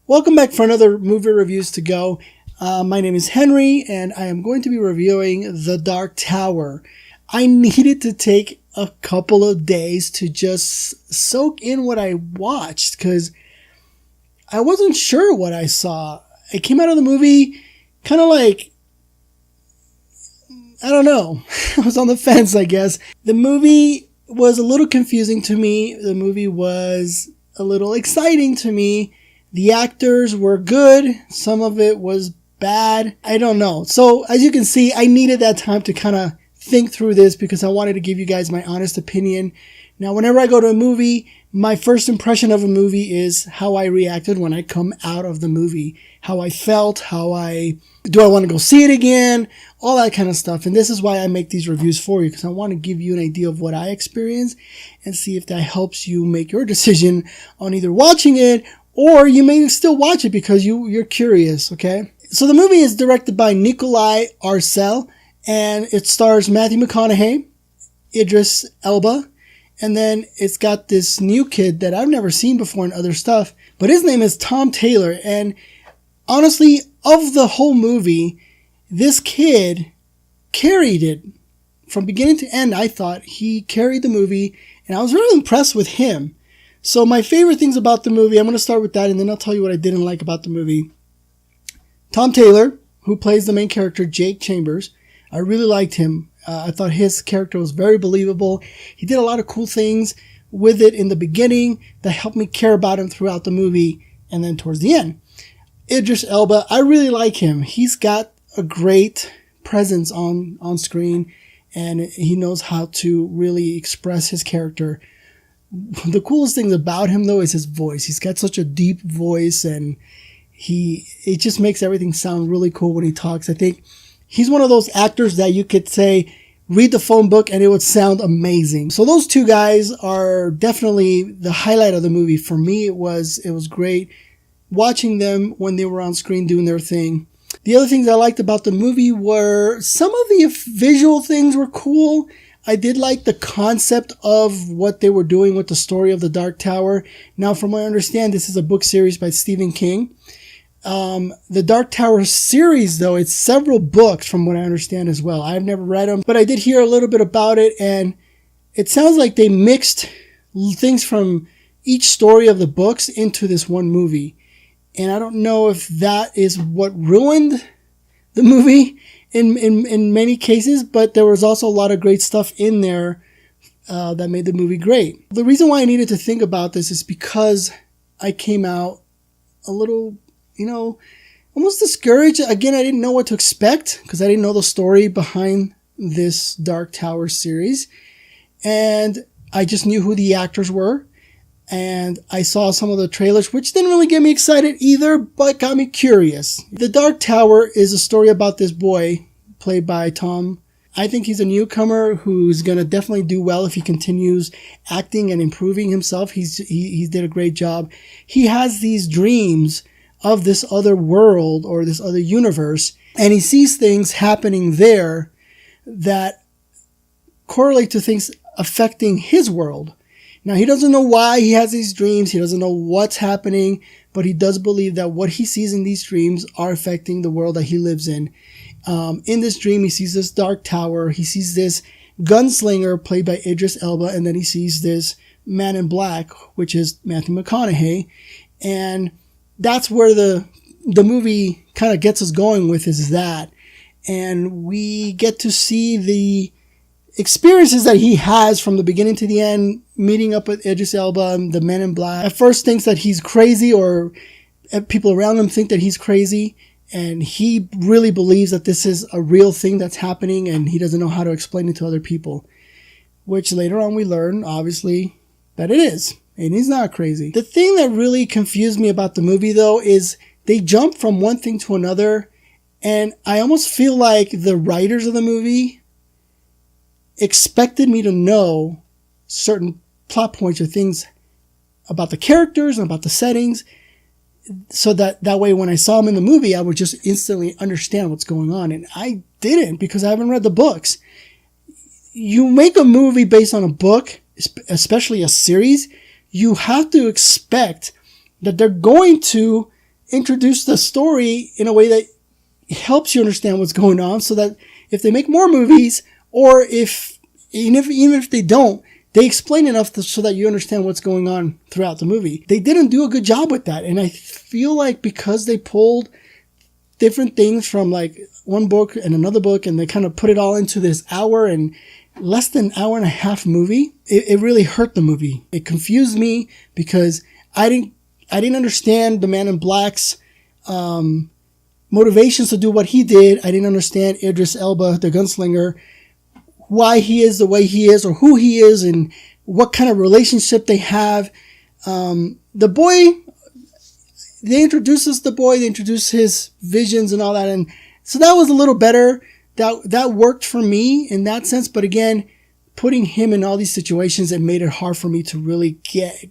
Welcome back for another movie reviews to go. My name is Henry, and I am going to be reviewing The Dark Tower. I needed to take a couple of days to just soak in what I watched because I wasn't sure what I saw. I came out of the movie kind of like, I don't know. I was on the fence, I guess. The movie was a little confusing to me. The movie was a little exciting to me. The actors were good. Some of it was bad. I don't know. So as you can see, I needed that time to kind of think through this because I wanted to give you guys my honest opinion. Now, whenever I go to a movie, my first impression of a movie is how I reacted when I come out of the movie, how I felt, do I want to go see it again, all that kind of stuff. And this is why I make these reviews for you, because I want to give you an idea of what I experienced and see if that helps you make your decision on either watching it or you may still watch it because you're curious, okay? So the movie is directed by Nikolai Arcel, and it stars Matthew McConaughey, Idris Elba, and then it's got this new kid that I've never seen before in other stuff, but his name is Tom Taylor. And honestly, of the whole movie, this kid carried it from beginning to end. I thought he carried the movie, and I was really impressed with him. So my favorite things about the movie, I'm going to start with that, and then I'll tell you what I didn't like about the movie. Tom Taylor, who plays the main character, Jake Chambers, I really liked him. I thought his character was very believable. He did a lot of cool things with it in the beginning that helped me care about him throughout the movie and then towards the end. Idris Elba, I really like him. He's got a great presence on screen, and he knows how to really express his character. The coolest thing about him, though, is his voice. He's got such a deep voice, and it just makes everything sound really cool when he talks. I think he's one of those actors that you could say, read the phone book and it would sound amazing. So those two guys are definitely the highlight of the movie. For me, it was great watching them when they were on screen doing their thing. The other things I liked about the movie were some of the visual things were cool. I did like the concept of what they were doing with the story of the Dark Tower. Now, from what I understand, this is a book series by Stephen King. The Dark Tower series, though, it's several books from what I understand as well. I've never read them, but I did hear a little bit about it, and it sounds like they mixed things from each story of the books into this one movie. And I don't know if that is what ruined the movie in many cases, but there was also a lot of great stuff in there that made the movie great. The reason why I needed to think about this is because I came out a little, almost discouraged. Again, I didn't know what to expect because I didn't know the story behind this Dark Tower series. And I just knew who the actors were. And I saw some of the trailers, which didn't really get me excited either, but got me curious. The Dark Tower is a story about this boy played by Tom. I think he's a newcomer who's going to definitely do well if he continues acting and improving himself. He did a great job. He has these dreams of this other world or this other universe, and he sees things happening there that correlate to things affecting his world. Now, he doesn't know why he has these dreams. He doesn't know what's happening, but he does believe that what he sees in these dreams are affecting the world that he lives in. In this dream, he sees this Dark Tower. He sees this gunslinger played by Idris Elba, and then he sees this man in black, which is Matthew McConaughey. And that's where the movie kind of gets us going with, is that. And we get to see the experiences that he has from the beginning to the end, meeting up with Idris Elba and the men in black. At first thinks that he's crazy, or people around him think that he's crazy. And he really believes that this is a real thing that's happening, and he doesn't know how to explain it to other people. Which later on we learn, obviously, that it is. And he's not crazy. The thing that really confused me about the movie, though, is they jump from one thing to another. And I almost feel like the writers of the movie expected me to know certain plot points or things about the characters and about the settings, so that way when I saw them in the movie, I would just instantly understand what's going on. And I didn't, because I haven't read the books. You make a movie based on a book, especially a series, you have to expect that they're going to introduce the story in a way that helps you understand what's going on, so that if they make more movies, or even if they don't, they explain enough so that you understand what's going on throughout the movie. They didn't do a good job with that. And I feel like because they pulled different things from like one book and another book, and they kind of put it all into this hour and less than hour and a half movie, it really hurt the movie. It confused me because I didn't understand the Man in Black's motivations to do what he did. I didn't understand Idris Elba, the gunslinger, why he is the way he is, or who he is, and what kind of relationship they have. The boy, they introduce us the boy, they introduce his visions and all that, and so that was a little better. That worked for me in that sense, but again, putting him in all these situations, it made it hard for me to really get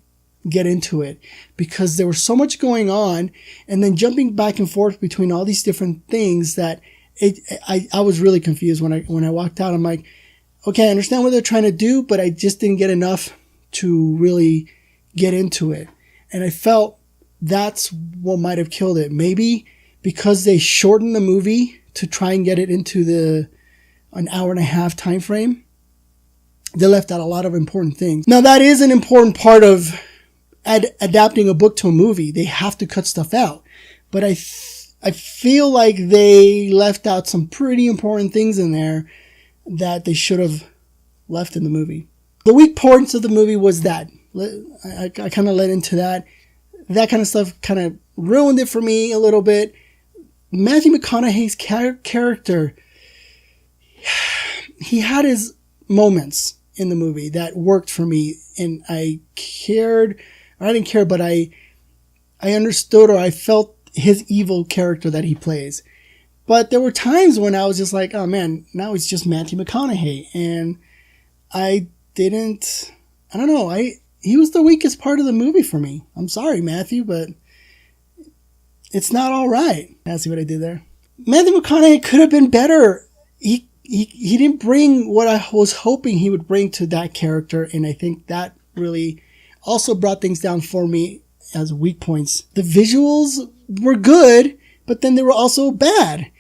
into it, because there was so much going on, and then jumping back and forth between all these different things that I was really confused when I walked out. I'm like, okay, I understand what they're trying to do, but I just didn't get enough to really get into it. And I felt that's what might have killed it. Maybe because they shortened the movie to try and get it into an hour and a half time frame, they left out a lot of important things. Now, that is an important part of adapting a book to a movie. They have to cut stuff out. But I feel like they left out some pretty important things in there that they should have left in the movie. The weak points of the movie was that. I kind of led into that. That kind of stuff kind of ruined it for me a little bit. Matthew McConaughey's character, he had his moments in the movie that worked for me, and I cared, or I didn't care, but I understood, or I felt his evil character that he plays. But there were times when I was just like, oh man, now it's just Matthew McConaughey, and he was the weakest part of the movie for me. I'm sorry, Matthew, but it's not all right. I see what I did there. Matthew McConaughey could have been better. He didn't bring what I was hoping he would bring to that character, and I think that really also brought things down for me as weak points. The visuals were good, but then they were also bad.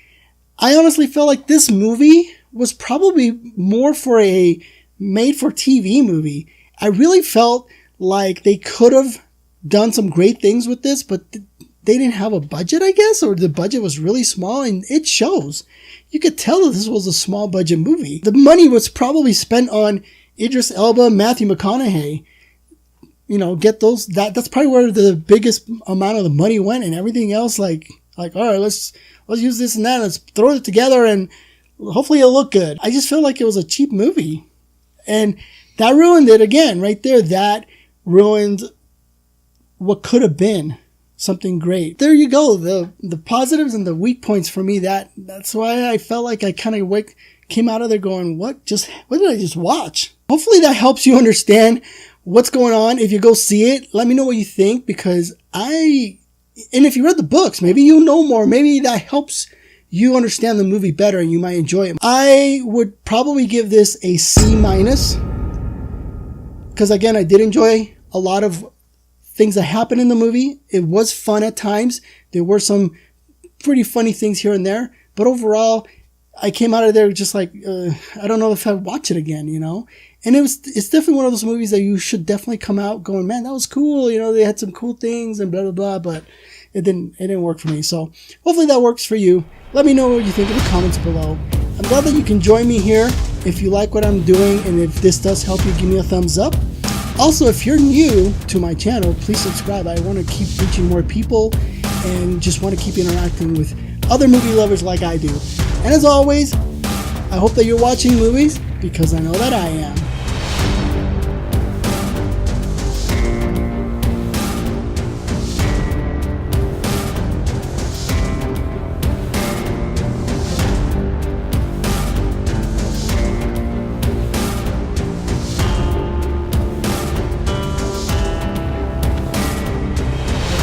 I honestly felt like this movie was probably more for a made-for-TV movie. I really felt like they could have done some great things with this, but they didn't have a budget, I guess, or the budget was really small, and it shows. You could tell that this was a small budget movie. The money was probably spent on Idris Elba, Matthew McConaughey. You know, get those, that's probably where the biggest amount of the money went, and everything else, like, all right, let's use this and that, let's throw it together, and hopefully it'll look good. I just felt like it was a cheap movie. And that ruined it again, right there. That ruined what could have been something great. There you go. The positives and the weak points for me, that's why I felt like I kind of came out of there going, what did I just watch? Hopefully that helps you understand what's going on. If you go see it, let me know what you think, because and if you read the books, maybe you know more. Maybe that helps you understand the movie better and you might enjoy it. I would probably give this a C-, because again, I did enjoy a lot of things that happened in the movie. It was fun at times. There were some pretty funny things here and there, but overall, I came out of there just like, I don't know if I'd watch it again, you know? And it's definitely one of those movies that you should definitely come out going, man, that was cool. You know, they had some cool things and blah, blah, blah, but it didn't work for me. So hopefully that works for you. Let me know what you think in the comments below. I'm glad that you can join me here. If you like what I'm doing, and if this does help you, give me a thumbs up. Also, if you're new to my channel, please subscribe. I want to keep reaching more people and just want to keep interacting with other movie lovers like I do. And as always, I hope that you're watching movies, because I know that I am.